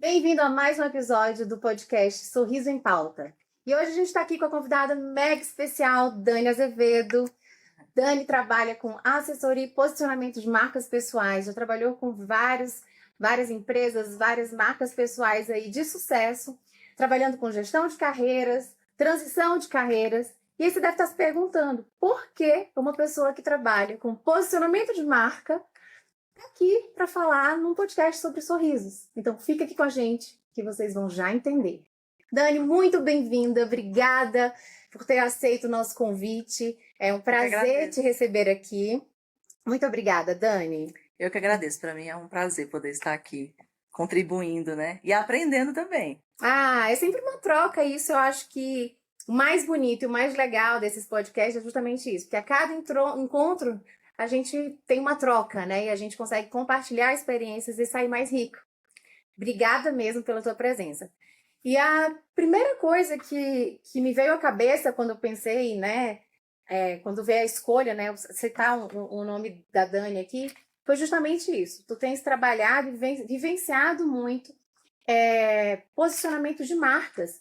Bem-vindo a mais um episódio do podcast Sorriso em Pauta. E hoje a gente está aqui com a convidada mega especial, Dani Azevedo. Dani trabalha com assessoria e posicionamento de marcas pessoais. Já trabalhou com várias empresas, várias marcas pessoais aí de sucesso, trabalhando com gestão de carreiras, transição de carreiras. E aí você deve estar se perguntando, por que uma pessoa que trabalha com posicionamento de marca aqui para falar num podcast sobre sorrisos. Então fica aqui com a gente que vocês vão já entender. Dani, muito bem-vinda, obrigada por ter aceito o nosso convite. É um prazer te receber aqui. Muito obrigada, Dani. Eu que agradeço, para mim é um prazer poder estar aqui contribuindo, né? E aprendendo também. É sempre uma troca, isso eu acho que o mais bonito e o mais legal desses podcasts é justamente isso, porque a cada encontro a gente tem uma troca, né? E a gente consegue compartilhar experiências e sair mais rico. Obrigada mesmo pela tua presença. E a primeira coisa que me veio à cabeça quando eu pensei, né? Quando veio a escolha, né? Citar o nome da Dani aqui, foi justamente isso. Tu tens trabalhado e vivenciado muito posicionamento de marcas.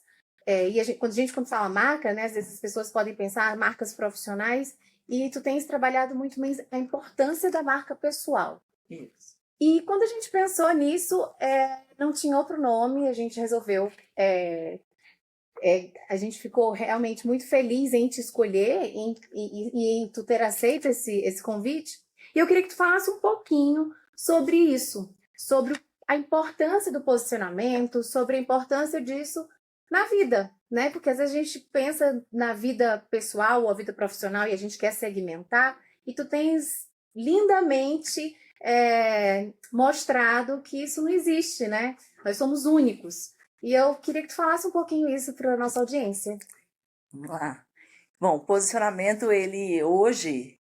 Quando fala marca, né, às vezes as pessoas podem pensar marcas profissionais, e tu tens trabalhado muito mais a importância da marca pessoal. Isso. E quando a gente pensou nisso, não tinha outro nome, a gente resolveu. A gente ficou realmente muito feliz em te escolher e em tu ter aceito esse convite. E eu queria que tu falasse um pouquinho sobre isso, sobre a importância do posicionamento, sobre a importância disso na vida, né? Porque às vezes a gente pensa na vida pessoal ou a vida profissional e a gente quer segmentar, e tu tens lindamente mostrado que isso não existe, né? Nós somos únicos. E eu queria que tu falasse um pouquinho isso para a nossa audiência. Vamos lá. Bom, posicionamento, ele hoje,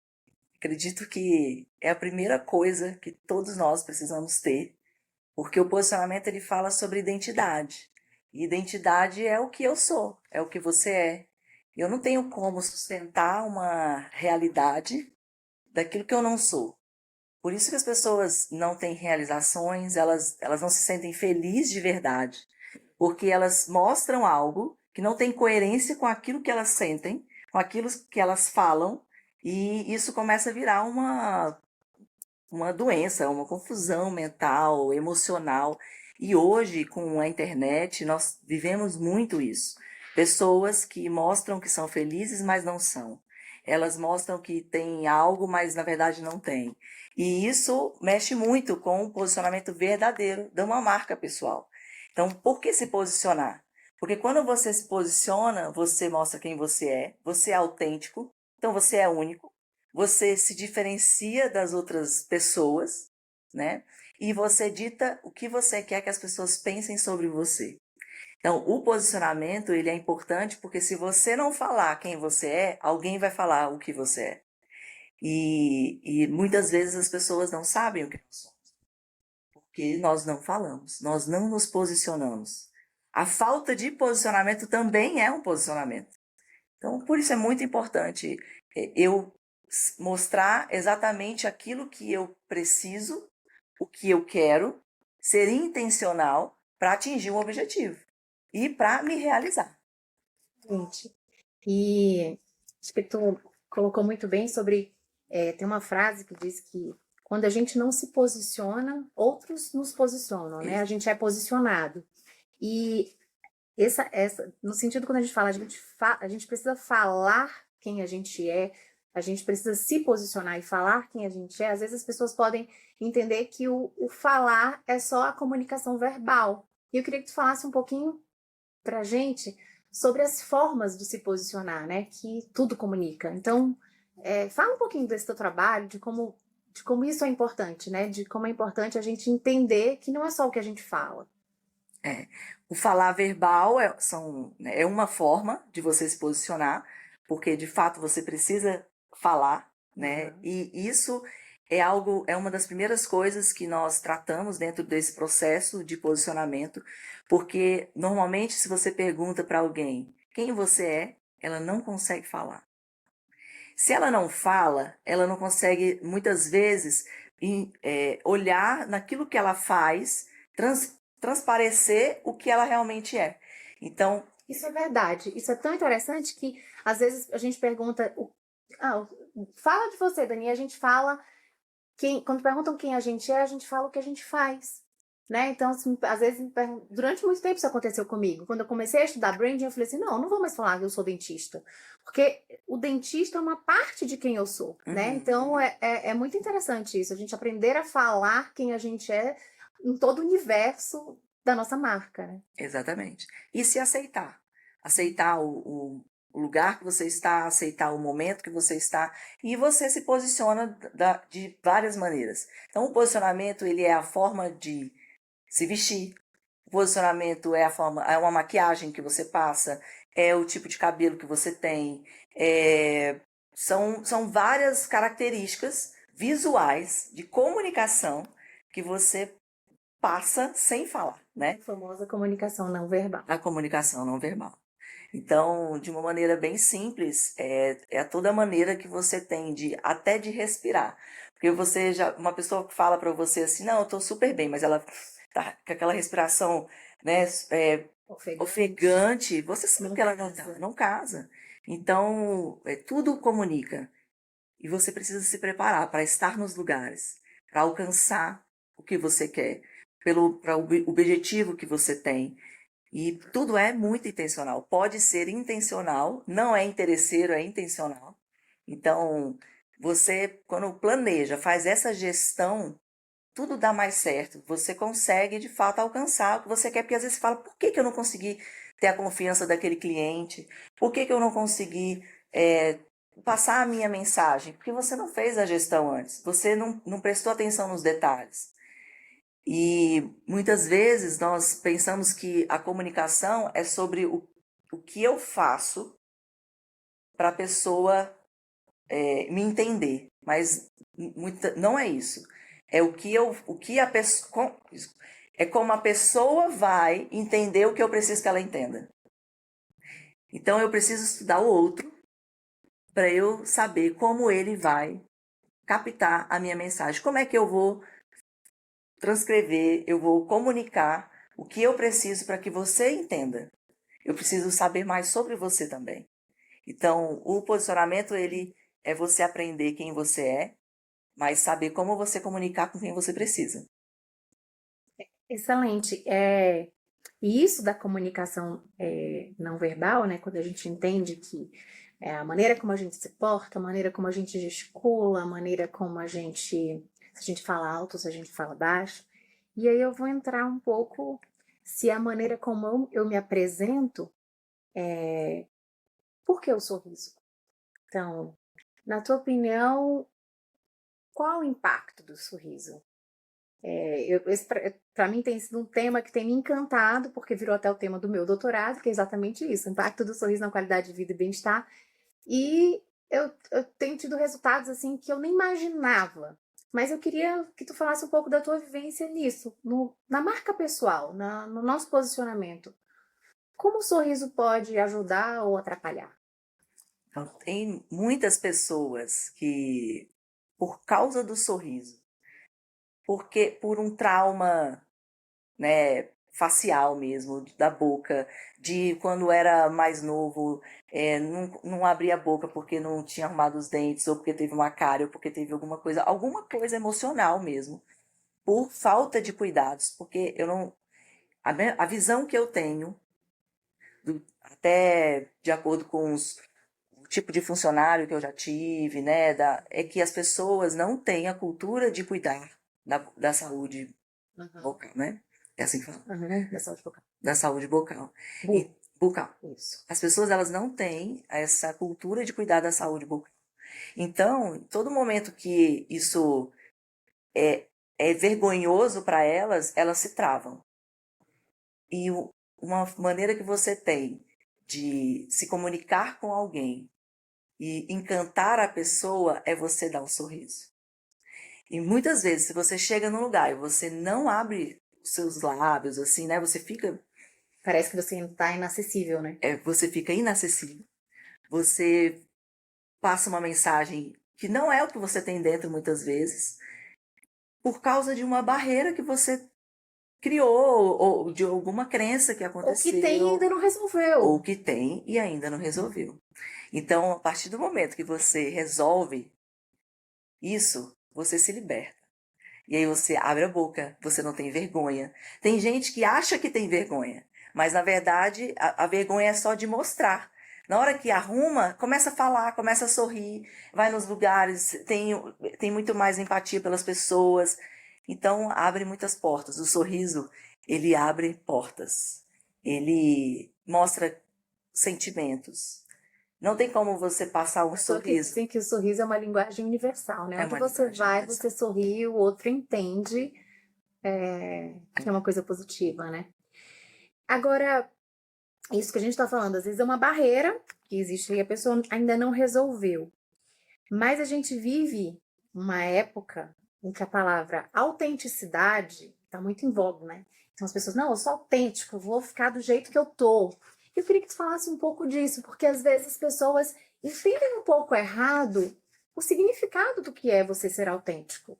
acredito que é a primeira coisa que todos nós precisamos ter, porque o posicionamento ele fala sobre identidade. E identidade é o que eu sou, é o que você é. Eu não tenho como sustentar uma realidade daquilo que eu não sou. Por isso que as pessoas não têm realizações, elas não se sentem felizes de verdade, porque elas mostram algo que não tem coerência com aquilo que elas sentem, com aquilo que elas falam, e isso começa a virar uma doença, uma confusão mental, emocional. E hoje, com a internet, nós vivemos muito isso. Pessoas que mostram que são felizes, mas não são. Elas mostram que têm algo, mas na verdade não têm. E isso mexe muito com o posicionamento verdadeiro de uma marca pessoal. Então, por que se posicionar? Porque quando você se posiciona, você mostra quem você é autêntico, então você é único, você se diferencia das outras pessoas, né? E você dita o que você quer que as pessoas pensem sobre você. Então, o posicionamento, ele é importante porque se você não falar quem você é, alguém vai falar o que você é. E muitas vezes as pessoas não sabem o que nós somos, porque nós não falamos, nós não nos posicionamos. A falta de posicionamento também é um posicionamento. Então, por isso é muito importante eu mostrar exatamente aquilo que eu preciso, o que eu quero, ser intencional para atingir um objetivo e para me realizar. Gente, e acho que tu colocou muito bem sobre. Tem uma frase que diz que quando a gente não se posiciona, outros nos posicionam, né? A gente é posicionado. E no sentido quando a gente fala, a gente precisa falar quem a gente é, a gente precisa se posicionar e falar quem a gente é. Às vezes as pessoas podem entender que o falar é só a comunicação verbal. E eu queria que tu falasse um pouquinho pra gente sobre as formas de se posicionar, né? Que tudo comunica. Então, fala um pouquinho desse teu trabalho, de como isso é importante, né? De como é importante a gente entender que não é só o que a gente fala. O falar verbal é uma forma de você se posicionar, porque de fato você precisa falar, né? Uhum. E isso é uma das primeiras coisas que nós tratamos dentro desse processo de posicionamento, porque normalmente se você pergunta para alguém quem você é, ela não consegue falar. Se ela não fala, ela não consegue muitas vezes olhar naquilo que ela faz, transparecer o que ela realmente é. Então, Isso é verdade. Isso é tão interessante que às vezes a gente pergunta, fala de você, Dani, e a gente fala quando perguntam quem a gente fala o que a gente faz. Né? Então, às vezes, durante muito tempo isso aconteceu comigo. Quando eu comecei a estudar branding, eu falei assim, não vou mais falar que eu sou dentista. Porque o dentista é uma parte de quem eu sou, né? Então, é muito interessante isso. A gente aprender a falar quem a gente é em todo o universo da nossa marca, né? exatamente. E se aceitar. Aceitar o lugar que você está, aceitar o momento que você está, e você se posiciona de várias maneiras. Então, o posicionamento, ele é a forma de se vestir, o posicionamento é é uma maquiagem que você passa, é o tipo de cabelo que você tem, são várias características visuais de comunicação que você passa sem falar, né? A famosa comunicação não verbal. A comunicação não verbal. Então, de uma maneira bem simples, é toda a maneira que você tem até de respirar. Porque uma pessoa que fala para você assim, não, eu tô super bem, mas ela tá com aquela respiração, né, ofegante, você sabe que ela não casa. Então, tudo comunica. E você precisa se preparar para estar nos lugares, para alcançar o que você quer, para o objetivo que você tem. E tudo é muito intencional. Pode ser intencional, não é interesseiro, é intencional. Então, você, quando planeja, faz essa gestão, tudo dá mais certo. Você consegue, de fato, alcançar o que você quer, porque às vezes você fala, por que eu não consegui ter a confiança daquele cliente? Por que eu não consegui passar a minha mensagem? Porque você não fez a gestão antes, você não prestou atenção nos detalhes. E muitas vezes nós pensamos que a comunicação é sobre o que eu faço para a pessoa me entender, mas não é isso. É o que a pessoa, é como a pessoa vai entender o que eu preciso que ela entenda. Então eu preciso estudar o outro para eu saber como ele vai captar a minha mensagem. Como é que eu vou transcrever, eu vou comunicar o que eu preciso para que você entenda. Eu preciso saber mais sobre você também. Então, o posicionamento, ele é você aprender quem você é, mas saber como você comunicar com quem você precisa. Excelente. E isso da comunicação não verbal, né? Quando a gente entende que a maneira como a gente se porta, a maneira como a gente gesticula, a maneira como se a gente fala alto, se a gente fala baixo. E aí eu vou entrar um pouco se a maneira como eu me apresento, por que o sorriso? Então, na tua opinião, qual o impacto do sorriso? Para mim tem sido um tema que tem me encantado, porque virou até o tema do meu doutorado, que é exatamente isso, o impacto do sorriso na qualidade de vida e bem-estar. E eu tenho tido resultados assim que eu nem imaginava. Mas eu queria que tu falasse um pouco da tua vivência nisso, na marca pessoal, no nosso posicionamento. Como o sorriso pode ajudar ou atrapalhar? Então, tem muitas pessoas que, por causa do sorriso, porque por um trauma, né, facial mesmo, da boca, de quando era mais novo, não abria a boca porque não tinha arrumado os dentes, ou porque teve uma cárie, ou porque teve alguma coisa emocional mesmo, por falta de cuidados, porque eu não, a visão que eu tenho, até de acordo com o tipo de funcionário que eu já tive, né, é que as pessoas não têm a cultura de cuidar da saúde vocal, né? É assim que fala. Da saúde bucal. Da saúde bucal. Bucal. Isso. As pessoas, elas não têm essa cultura de cuidar da saúde bucal. Então, em todo momento que isso é vergonhoso para elas se travam. E uma maneira que você tem de se comunicar com alguém e encantar a pessoa é você dar um sorriso. E muitas vezes, se você chega num lugar e você não abre os seus lábios, assim, né? Você fica... Parece que você está inacessível, né? Você fica inacessível. Você passa uma mensagem que não é o que você tem dentro muitas vezes, por causa de uma barreira que você criou, ou de alguma crença que Ou que tem e aconteceu, ainda não resolveu. ou que tem e ainda não resolveu. Então, a partir do momento que você resolve isso, você se liberta. E aí você abre a boca, você não tem vergonha. Tem gente que acha que tem vergonha, mas na verdade a vergonha é só de mostrar. Na hora que arruma, começa a falar, começa a sorrir, vai nos lugares, tem muito mais empatia pelas pessoas. Então abre muitas portas. O sorriso, ele abre portas. Ele mostra sentimentos. Não tem como você passar um Pessoa que sorriso. dizem que o sorriso é uma linguagem universal, né? É Onde uma você linguagem vai, universal. você sorri, o outro entende, que é uma coisa positiva, né? Agora, isso que a gente está falando, às vezes é uma barreira que existe e a pessoa ainda não resolveu. Mas a gente vive uma época em que a palavra autenticidade está muito em voga, né? Então as pessoas, não, eu sou autêntico, eu vou ficar do jeito que eu tô. Eu queria que tu falasse um pouco disso, porque às vezes as pessoas entendem um pouco errado o significado do que é você ser autêntico,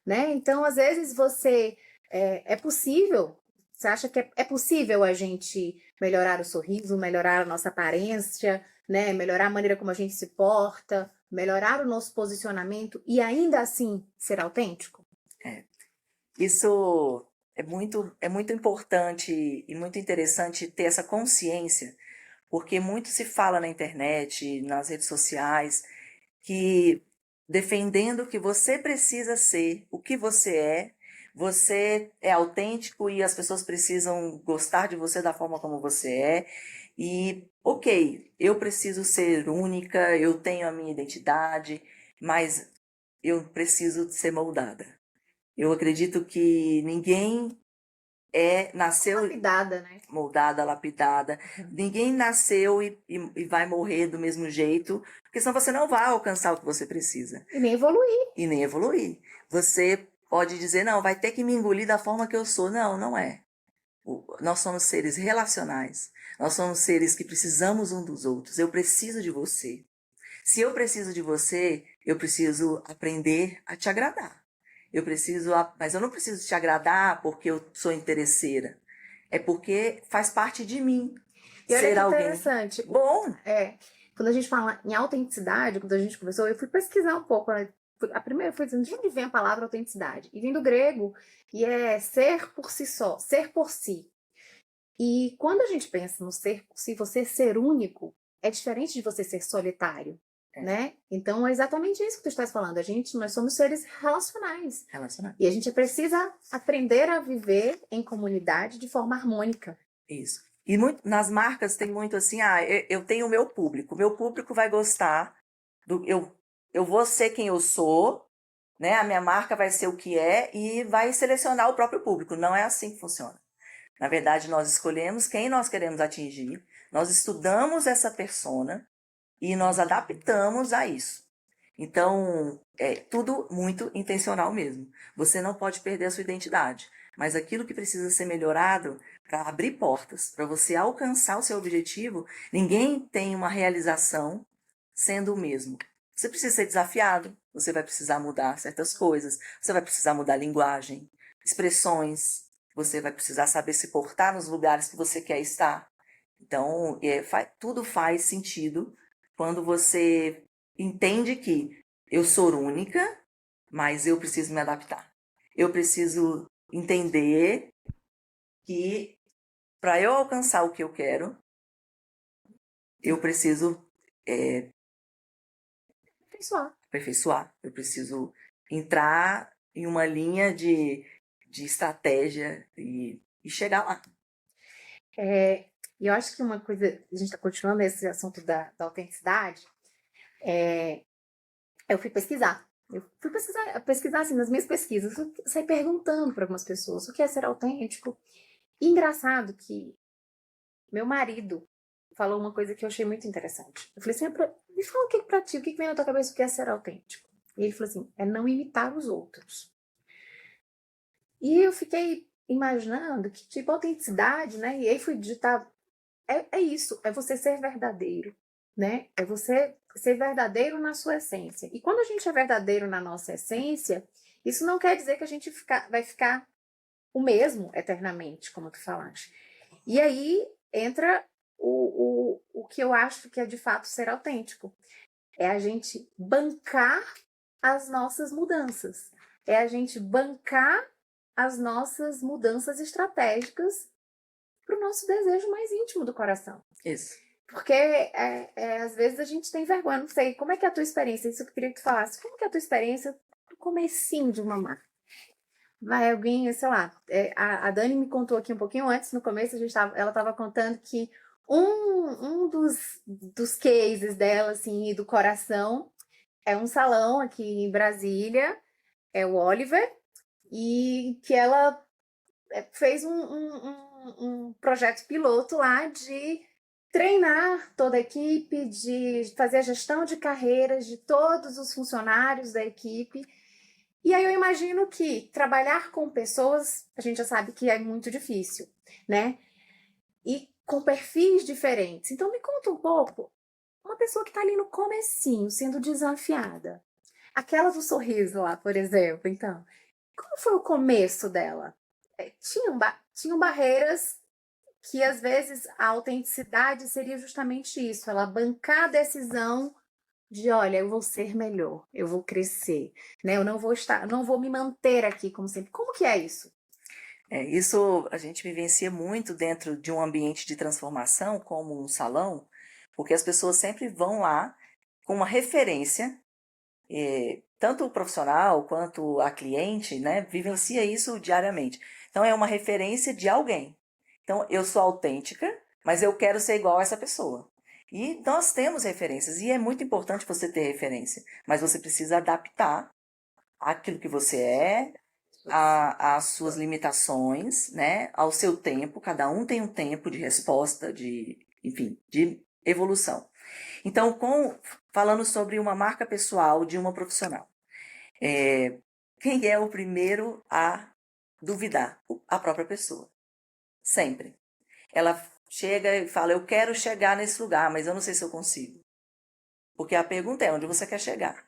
né? Então, às vezes você é possível, você acha que é possível a gente melhorar o sorriso, melhorar a nossa aparência, né? Melhorar a maneira como a gente se porta, melhorar o nosso posicionamento e ainda assim ser autêntico? Isso é muito importante e muito interessante ter essa consciência, porque muito se fala na internet, nas redes sociais, que defendendo que você precisa ser o que você é autêntico e as pessoas precisam gostar de você da forma como você é. E, ok, eu preciso ser única, eu tenho a minha identidade, mas eu preciso ser moldada. Eu acredito que ninguém nasceu Lapidada, né? moldada, lapidada. Ninguém nasceu e vai morrer do mesmo jeito, porque senão você não vai alcançar o que você precisa E nem evoluir. e nem evoluir. Você pode dizer, não, vai ter que me engolir da forma que eu sou. Não, não é. Nós somos seres relacionais. Nós somos seres que precisamos um dos outros. Eu preciso de você. Se eu preciso de você, eu preciso aprender a te agradar. Mas eu não preciso te agradar porque eu sou interesseira. É porque faz parte de mim E olha ser que alguém interessante. bom. Quando a gente fala em autenticidade, quando a gente conversou, eu fui pesquisar um pouco, né? A primeira foi dizendo de onde vem a palavra autenticidade. E vem do grego, e é ser por si só, ser por si. E quando a gente pensa no ser por si, você ser único, é diferente de você ser solitário, né? Então é exatamente isso que tu estás falando. Nós somos seres relacionais. Relacionar. E a gente precisa aprender a viver em comunidade de forma harmônica. Isso. E nas marcas tem muito assim, eu tenho o meu público vai gostar eu vou ser quem eu sou, né? A minha marca vai ser o que é e vai selecionar o próprio público. Não é assim que funciona. Na verdade, nós escolhemos quem nós queremos atingir, nós estudamos essa persona e nós adaptamos a isso. Então, é tudo muito intencional mesmo. Você não pode perder a sua identidade, mas aquilo que precisa ser melhorado para abrir portas, para você alcançar o seu objetivo, ninguém tem uma realização sendo o mesmo. Você precisa ser desafiado, você vai precisar mudar certas coisas, você vai precisar mudar a linguagem, expressões, você vai precisar saber se portar nos lugares que você quer estar. Então, tudo faz sentido quando você entende que eu sou única, mas eu preciso me adaptar. Eu preciso entender que para eu alcançar o que eu quero, eu preciso Aperfeiçoar. aperfeiçoar. Eu preciso entrar em uma linha de estratégia e chegar lá. E eu acho que uma coisa, a gente está continuando esse assunto da autenticidade, eu fui pesquisar. Eu fui pesquisar assim, nas minhas pesquisas, eu saí perguntando para algumas pessoas o que é ser autêntico. E engraçado que meu marido falou uma coisa que eu achei muito interessante. Eu falei assim, me fala o que pra ti, o que vem na tua cabeça o que é ser autêntico? E ele falou assim, é não imitar os outros. E eu fiquei imaginando que tipo autenticidade, né? E aí fui digitar, é isso, é você ser verdadeiro, né? É você ser verdadeiro na sua essência. E quando a gente é verdadeiro na nossa essência, isso não quer dizer que a gente vai ficar o mesmo eternamente, como tu falaste. E aí entra o que eu acho que é de fato ser autêntico. É a gente bancar as nossas mudanças. É a gente bancar as nossas mudanças estratégicas para o nosso desejo mais íntimo do coração. Isso. Porque às vezes a gente tem vergonha, não sei, como é que é a tua experiência? Isso que eu queria que tu falasse. Como que é a tua experiência no comecinho de uma marca? Vai alguém, sei lá, a Dani me contou aqui um pouquinho antes, no começo ela estava contando que um dos cases dela, assim, do coração, é um salão aqui em Brasília, é o Oliver, e que ela fez um projeto piloto lá de treinar toda a equipe, de fazer a gestão de carreiras de todos os funcionários da equipe. E aí eu imagino que trabalhar com pessoas, a gente já sabe que é muito difícil, né? E com perfis diferentes. Então me conta um pouco, uma pessoa que está ali no comecinho, sendo desafiada. Aquela do sorriso lá, por exemplo, então. Como foi o começo dela? Tinham barreiras que às vezes a autenticidade seria justamente isso, ela bancar a decisão de, olha, eu vou ser melhor, eu vou crescer, né? Eu não vou me manter aqui como sempre. Como que é isso? Isso a gente vivencia muito dentro de um ambiente de transformação, como um salão, porque as pessoas sempre vão lá com uma referência, tanto o profissional quanto a cliente, né, vivencia isso diariamente. Então, é uma referência de alguém. Então, eu sou autêntica, mas eu quero ser igual a essa pessoa. E nós temos referências, e é muito importante você ter referência, mas você precisa adaptar aquilo que você é, às suas limitações, né, ao seu tempo. Cada um tem um tempo de resposta, enfim, de evolução. Então, falando sobre uma marca pessoal de uma profissional, quem é o primeiro a duvidar? A própria pessoa. Sempre. Ela chega e fala, eu quero chegar nesse lugar, mas eu não sei se eu consigo. Porque a pergunta é, onde você quer chegar?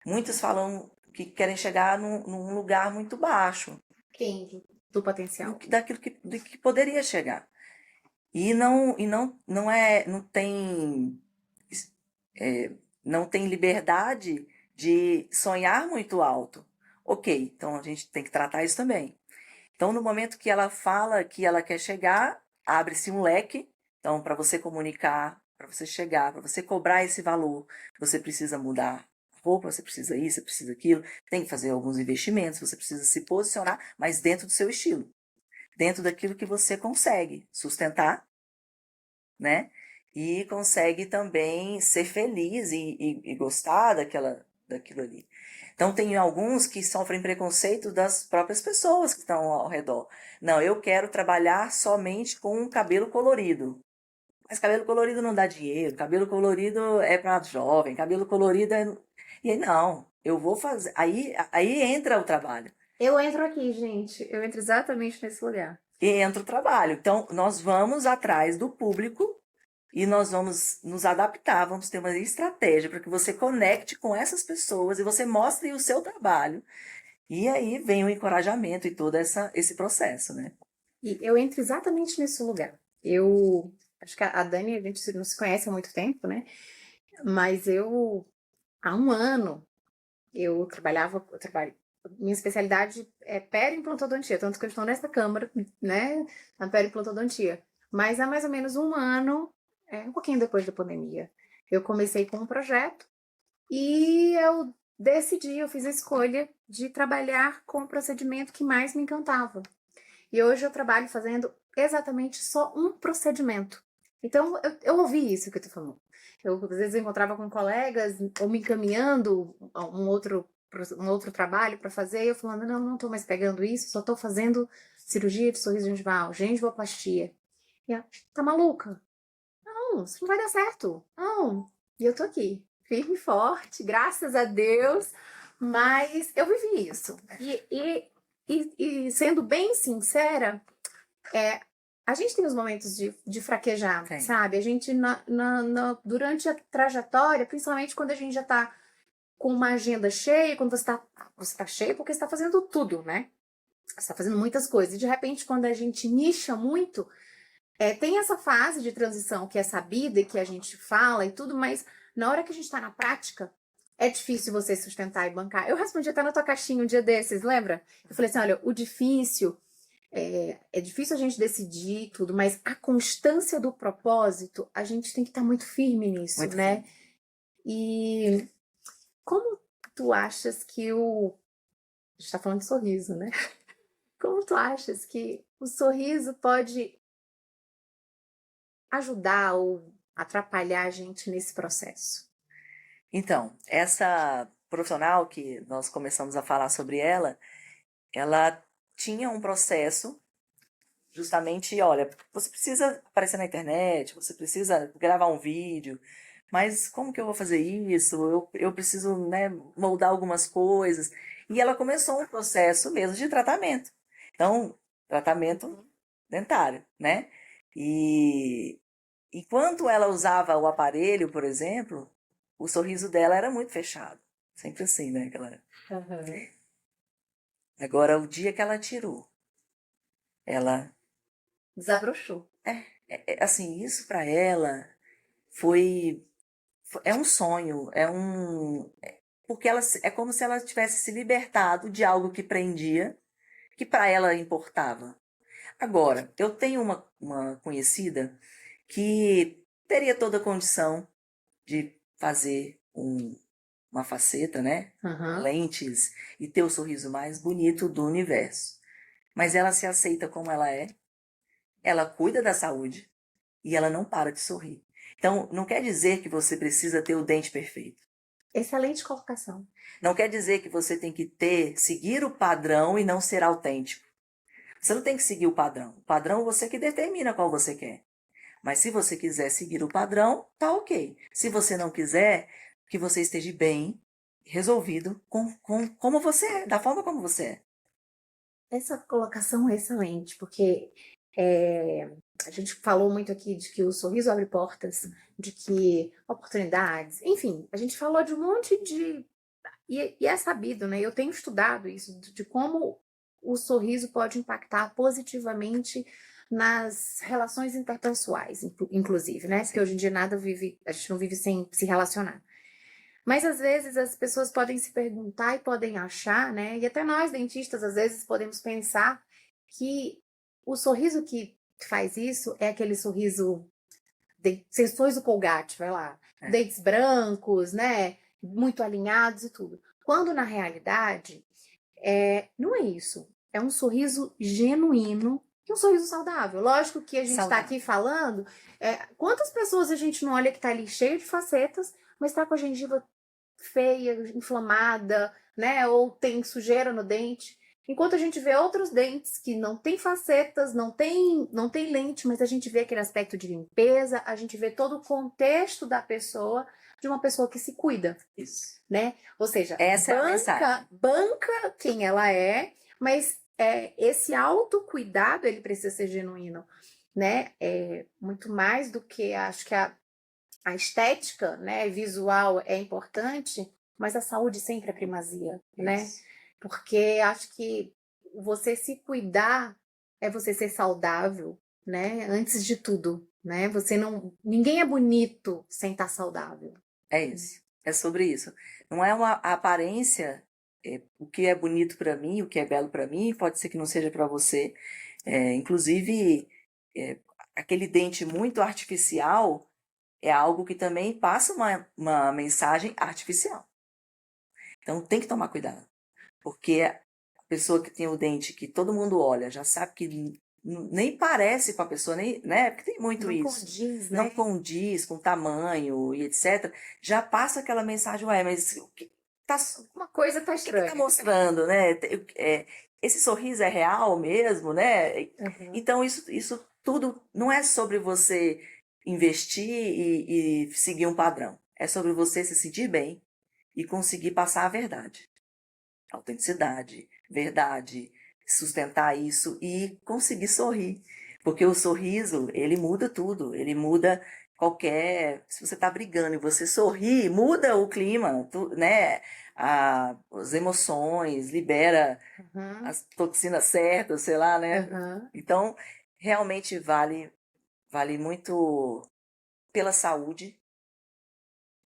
Muitos falam que querem chegar num lugar muito baixo. Quem? Do potencial. Do que poderia chegar. E não tem liberdade de sonhar muito alto. Ok, então a gente tem que tratar isso também. Então, no momento que ela fala que ela quer chegar, abre-se um leque. Então, para você comunicar, para você chegar, para você cobrar esse valor, você precisa mudar a roupa, você precisa isso, você precisa aquilo, tem que fazer alguns investimentos, você precisa se posicionar, mas dentro do seu estilo, dentro daquilo que você consegue sustentar, né? E consegue também ser feliz e gostar daquilo ali. Então, tem alguns que sofrem preconceito das próprias pessoas que estão ao redor. Não, eu quero trabalhar somente com cabelo colorido. Mas cabelo colorido não dá dinheiro, cabelo colorido é para jovem, cabelo colorido é. E aí, não, eu vou fazer. Aí entra o trabalho. Eu entro aqui, gente. Eu entro exatamente nesse lugar. E entra o trabalho. Então, nós vamos atrás do público e nós vamos nos adaptar, vamos ter uma estratégia para que você conecte com essas pessoas e você mostre o seu trabalho. E aí vem o encorajamento e todo esse processo, né? E eu entro exatamente nesse lugar. Eu acho que a Dani, a gente não se conhece há muito tempo, né? Mas há um ano, minha especialidade é periimplantodontia, tanto que eu estou nessa câmara, né? Na periimplantodontia. Mas há mais ou menos um ano, um pouquinho depois da pandemia, eu comecei com um projeto e eu fiz a escolha de trabalhar com o procedimento que mais me encantava. E hoje eu trabalho fazendo exatamente só um procedimento. Então, eu ouvi isso que tu falou. Eu, às vezes, encontrava com colegas ou me encaminhando a um outro trabalho para fazer, e eu falando, não estou mais pegando isso, só estou fazendo cirurgia de sorriso gengival, gengivoplastia. E ela, tá maluca? Não, isso não vai dar certo. Não. E eu tô aqui, firme e forte, graças a Deus, mas eu vivi isso. E sendo bem sincera, a gente tem os momentos de fraquejar, Tem. sabe? A gente, durante a trajetória, principalmente quando a gente já tá com uma agenda cheia, quando você tá cheio porque você tá fazendo tudo, né? você está fazendo muitas coisas. E de repente, quando a gente nicha muito, tem essa fase de transição que é sabida e que a gente fala e tudo, mas na hora que a gente está na prática, é difícil você sustentar e bancar. Eu respondi até na tua caixinha um dia desses, lembra? Eu falei assim, olha, o difícil é difícil a gente decidir tudo, mas a constância do propósito, a gente tem que estar muito firme nisso, Muito né? firme. E como tu achas que a gente tá falando de sorriso, né? Como tu achas que o sorriso pode ajudar ou atrapalhar a gente nesse processo? Então, essa profissional que nós começamos a falar sobre ela tinha um processo justamente, olha, você precisa aparecer na internet, você precisa gravar um vídeo, mas como que eu vou fazer isso? Eu preciso, né, moldar algumas coisas. E ela começou um processo mesmo de tratamento. Então, tratamento dentário, né? E enquanto ela usava o aparelho, por exemplo, o sorriso dela era muito fechado. Sempre assim, né? Uhum. Agora, o dia que ela tirou, ela Desabrochou. assim, isso para ela foi é um sonho, porque ela é como se ela tivesse se libertado de algo que prendia, que para ela importava. Agora, eu tenho uma conhecida que teria toda a condição de fazer uma faceta, né? Uhum. Lentes e ter o sorriso mais bonito do universo. Mas ela se aceita como ela é, ela cuida da saúde e ela não para de sorrir. Então, não quer dizer que você precisa ter o dente perfeito. Excelente colocação. Não quer dizer que você tem que seguir o padrão e não ser autêntico. Você não tem que seguir o padrão. O padrão você que determina qual você quer. Mas se você quiser seguir o padrão, tá ok. Se você não quiser, que você esteja bem, resolvido com como você é, da forma como você é. Essa colocação é excelente, porque é, a gente falou muito aqui de que o sorriso abre portas, de que oportunidades, enfim, a gente falou de um monte de. E é sabido, né? Eu tenho estudado isso, de como o sorriso pode impactar positivamente nas relações interpessoais, inclusive, né? Porque Sim. hoje em dia a gente não vive sem se relacionar. Mas às vezes as pessoas podem se perguntar e podem achar, né? E até nós, dentistas, às vezes podemos pensar que o sorriso que faz isso é aquele sorriso de sorriso Colgate, vai lá, É. dentes brancos, né? Muito alinhados e tudo. Quando na realidade não é isso. É um sorriso genuíno e um sorriso saudável. Lógico que a gente está Saudável. aqui falando, quantas pessoas a gente não olha que está ali cheio de facetas, mas está com a gengiva feia, inflamada, né? Ou tem sujeira no dente. Enquanto a gente vê outros dentes que não tem facetas, não tem lente, mas a gente vê aquele aspecto de limpeza, a gente vê todo o contexto da pessoa, de uma pessoa que se cuida, Isso. né? Ou seja, Essa é a mensagem. banca quem ela é, mas esse autocuidado ele precisa ser genuíno, né? Muito mais do que acho que a estética, né, visual é importante, mas a saúde sempre é primazia, né? Isso. Porque acho que você se cuidar é você ser saudável, né? Antes de tudo, né? Ninguém é bonito sem estar saudável. É isso. É sobre isso. Não é uma aparência, o que é bonito para mim, o que é belo para mim, pode ser que não seja para você. Inclusive, é, aquele dente muito artificial é algo que também passa uma mensagem artificial. Então tem que tomar cuidado, porque a pessoa que tem o dente que todo mundo olha, já sabe que nem parece com a pessoa, nem, né? Porque tem muito Não isso. condiz, Não né? condiz com o tamanho e etc. Já passa aquela mensagem, ué, mas Uma coisa tá o que tá estranha. mostrando, né? Esse sorriso é real mesmo, né? Uhum. Então isso tudo não é sobre você investir e seguir um padrão. É sobre você se sentir bem e conseguir passar a verdade, autenticidade, verdade, sustentar isso e conseguir sorrir. Porque o sorriso, ele muda tudo, ele muda se você está brigando e você sorri, muda o clima, né? As emoções, libera Uhum, as toxinas certas, sei lá, né? uhum. Então, realmente vale muito pela saúde,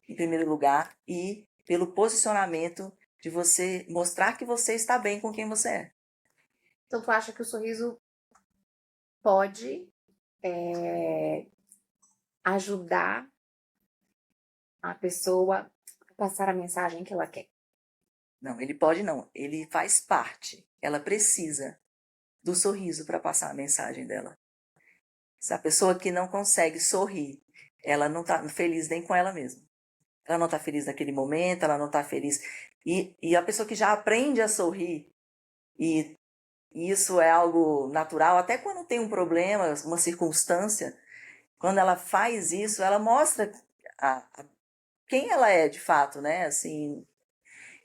em primeiro lugar, e pelo posicionamento de você mostrar que você está bem com quem você é. Então, tu acha que o sorriso pode ajudar a pessoa a passar a mensagem que ela quer? Não, ele pode não, ele faz parte. Ela precisa do sorriso para passar a mensagem dela. Se a pessoa que não consegue sorrir, ela não está feliz nem com ela mesma. Ela não está feliz naquele momento, ela não está feliz. E a pessoa que já aprende a sorrir, e isso é algo natural, até quando tem um problema, uma circunstância, quando ela faz isso, ela mostra quem ela é de fato, né? Assim,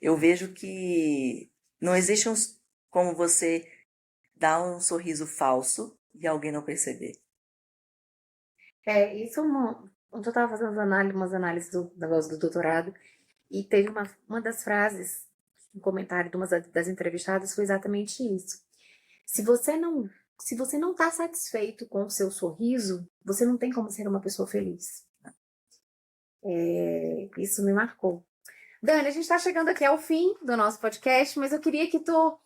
eu vejo que não existe como você dar um sorriso falso e alguém não perceber. Isso eu estava fazendo umas análises do negócio do doutorado e teve uma das frases, um comentário de uma das entrevistadas foi exatamente isso. Se você não, se você não está satisfeito com o seu sorriso, você não tem como ser uma pessoa feliz. Isso me marcou. Dani, a gente está chegando aqui ao fim do nosso podcast, mas eu queria que tu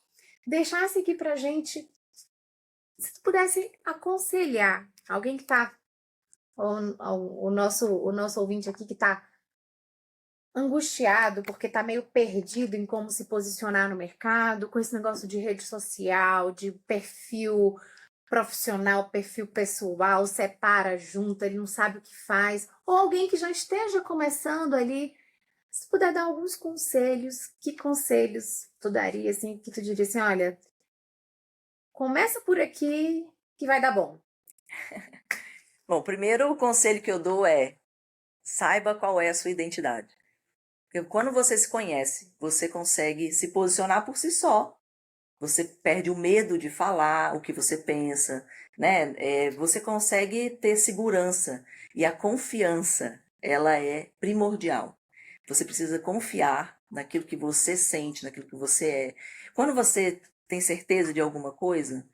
deixasse aqui pra gente, se tu pudesse aconselhar alguém que está, o nosso ouvinte aqui que está angustiado porque está meio perdido em como se posicionar no mercado, com esse negócio de rede social, de perfil profissional, perfil pessoal, separa, junta, ele não sabe o que faz, ou alguém que já esteja começando ali, se puder dar alguns conselhos, que conselhos tu daria, assim, que tu diria assim, olha, começa por aqui que vai dar bom. Bom, o primeiro conselho que eu dou é: saiba qual é a sua identidade. Porque quando você se conhece, você consegue se posicionar por si só. Você perde o medo de falar o que você pensa, né? Você consegue ter segurança. E a confiança, ela é primordial. Você precisa confiar naquilo que você sente, naquilo que você é. Quando você tem certeza de alguma coisa,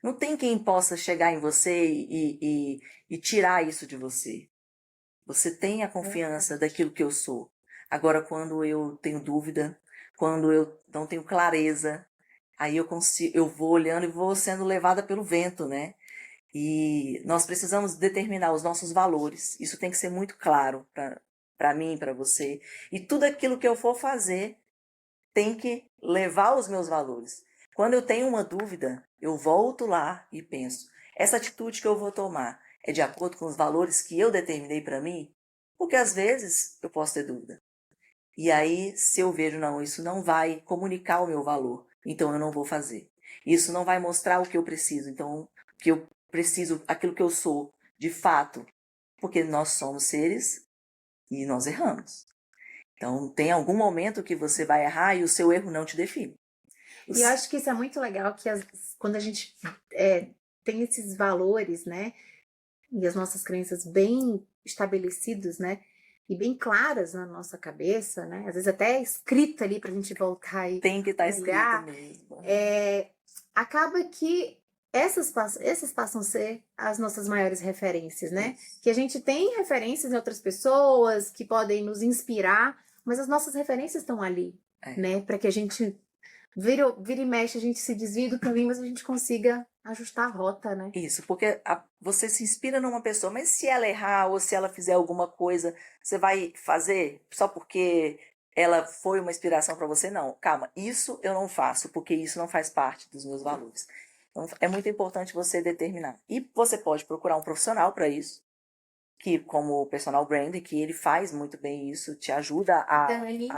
não tem quem possa chegar em você e tirar isso de você. Você tem a confiança daquilo que eu sou. Agora, quando eu tenho dúvida, quando eu não tenho clareza, aí eu vou olhando e vou sendo levada pelo vento, né? E nós precisamos determinar os nossos valores. Isso tem que ser muito claro para mim, para você. E tudo aquilo que eu for fazer tem que levar os meus valores. Quando eu tenho uma dúvida, eu volto lá e penso: essa atitude que eu vou tomar é de acordo com os valores que eu determinei para mim? Porque às vezes eu posso ter dúvida. E aí, se eu vejo, não, isso não vai comunicar o meu valor, então eu não vou fazer. Isso não vai mostrar o que eu preciso, então, que eu preciso, aquilo que eu sou, de fato, porque nós somos seres e nós erramos. Então, tem algum momento que você vai errar e o seu erro não te define. E eu acho que isso é muito legal, que quando a gente tem esses valores, né, e as nossas crenças bem estabelecidos, né, e bem claras na nossa cabeça, né, às vezes até escrita ali para a gente voltar e Tem que estar escrito olhar, mesmo. acaba que essas passam a ser as nossas maiores referências, né? Isso. Que a gente tem referências em outras pessoas que podem nos inspirar, mas as nossas referências estão ali, É. né? Para que a gente vira e mexe, a gente se desvia do caminho, mas a gente consiga ajustar a rota, né? Isso, porque você se inspira numa pessoa, mas se ela errar ou se ela fizer alguma coisa, você vai fazer só porque ela foi uma inspiração para você? Não, calma, isso eu não faço, porque isso não faz parte dos meus valores. Então, é muito importante você determinar. E você pode procurar um profissional para isso, que como o personal branding, que ele faz muito bem isso, te ajuda Dani,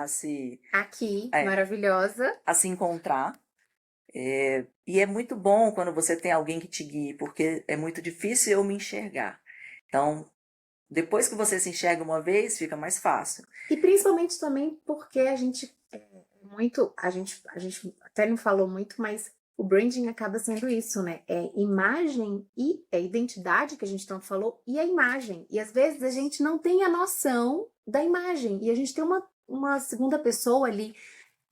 aqui, maravilhosa. a se encontrar. E é muito bom quando você tem alguém que te guie, porque é muito difícil eu me enxergar. Então, depois que você se enxerga uma vez, fica mais fácil. E principalmente também porque a gente até não falou muito, mas o branding acaba sendo isso, né? É imagem e é identidade que a gente tanto falou, e a imagem. E às vezes a gente não tem a noção da imagem. E a gente tem uma segunda pessoa ali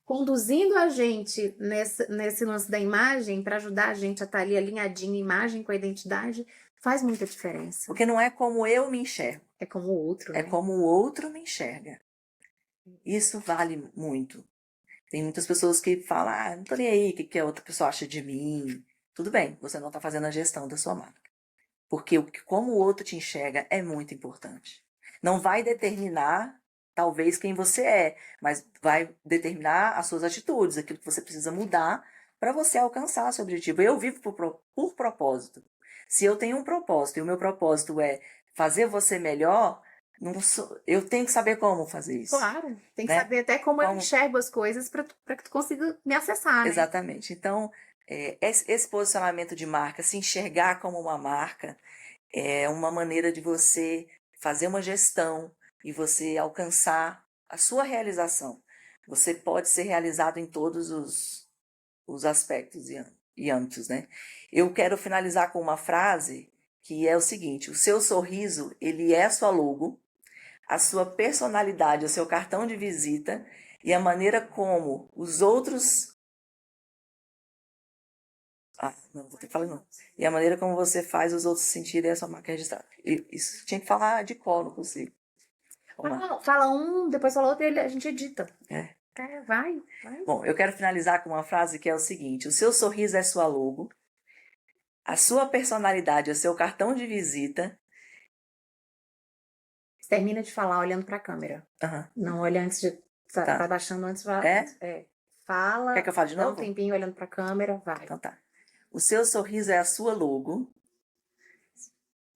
conduzindo a gente nesse lance da imagem para ajudar a gente a estar ali alinhadinho, imagem com a identidade, faz muita diferença. Porque não é como eu me enxergo, É como o outro, é né? como o outro me enxerga. Isso vale muito. Tem muitas pessoas que falam, não tô nem aí, o que a outra pessoa acha de mim. Tudo bem, você não está fazendo a gestão da sua marca. Porque como o outro te enxerga é muito importante. Não vai determinar, talvez, quem você é, mas vai determinar as suas atitudes, aquilo que você precisa mudar para você alcançar seu objetivo. Eu vivo por propósito. Se eu tenho um propósito e o meu propósito é fazer você melhor, eu tenho que saber como fazer isso. Claro, tem que né? saber até como eu enxergo as coisas para que tu consiga me acessar, né? Exatamente. Então, esse posicionamento de marca, se enxergar como uma marca, é uma maneira de você fazer uma gestão e você alcançar a sua realização. Você pode ser realizado em todos os aspectos e âmbitos, né? Eu quero finalizar com uma frase que é o seguinte: o seu sorriso, ele é a sua logo, a sua personalidade, o seu cartão de visita e a maneira como os outros... não, vou ter que falar não. E a maneira como você faz os outros sentirem a sua marca registrada. Isso tinha que falar de cor, não consigo. Fala um, depois fala outro e a gente edita. Vai. Bom, eu quero finalizar com uma frase que é o seguinte: o seu sorriso é sua logo, a sua personalidade é seu cartão de visita. Termina de falar olhando para a câmera. Não olha antes de... Tá baixando antes. Fala. Quer que eu fale de novo? Dá um tempinho olhando para a câmera, vai. Então tá. O seu sorriso é a sua logo,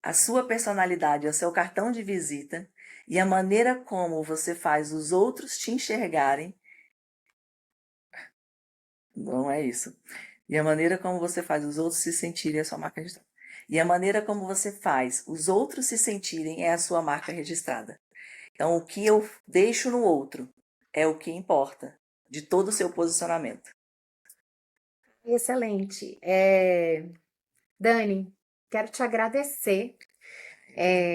a sua personalidade é o seu cartão de visita e a maneira como você faz os outros te enxergarem. Não é isso. E a maneira como você faz os outros se sentirem é a sua marca registrada. E a maneira como você faz os outros se sentirem é a sua marca registrada. Então, o que eu deixo no outro é o que importa de todo o seu posicionamento. Excelente. Dani, quero te agradecer.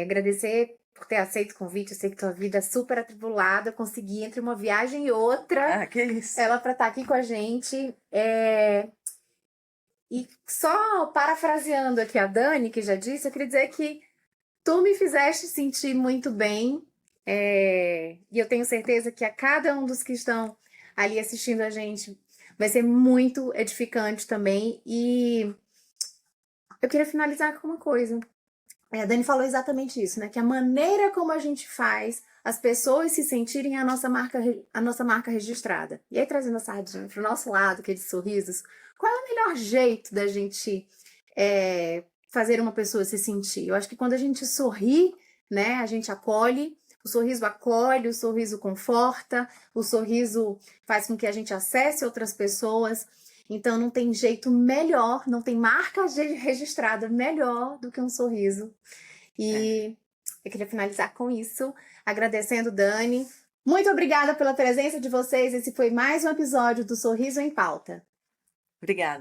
Agradecer por ter aceito o convite. Eu sei que tua vida é super atribulada. Consegui, entre uma viagem e outra, Que isso. ela para estar aqui com a gente. E só parafraseando aqui a Dani, que já disse, eu queria dizer que tu me fizeste sentir muito bem. E eu tenho certeza que a cada um dos que estão ali assistindo a gente vai ser muito edificante também. E eu queria finalizar com uma coisa. A Dani falou exatamente isso, né? Que a maneira como a gente faz as pessoas se sentirem a nossa marca registrada. E aí, trazendo a sardinha para o nosso lado, que é de sorrisos, qual é o melhor jeito da gente fazer uma pessoa se sentir? Eu acho que quando a gente sorri, né? A gente acolhe. O sorriso conforta, o sorriso faz com que a gente acesse outras pessoas. Então, não tem jeito melhor, não tem marca registrada melhor do que um sorriso. E eu queria finalizar com isso, agradecendo, Dani. Muito obrigada pela presença de vocês. Esse foi mais um episódio do Sorriso em Pauta. Obrigada.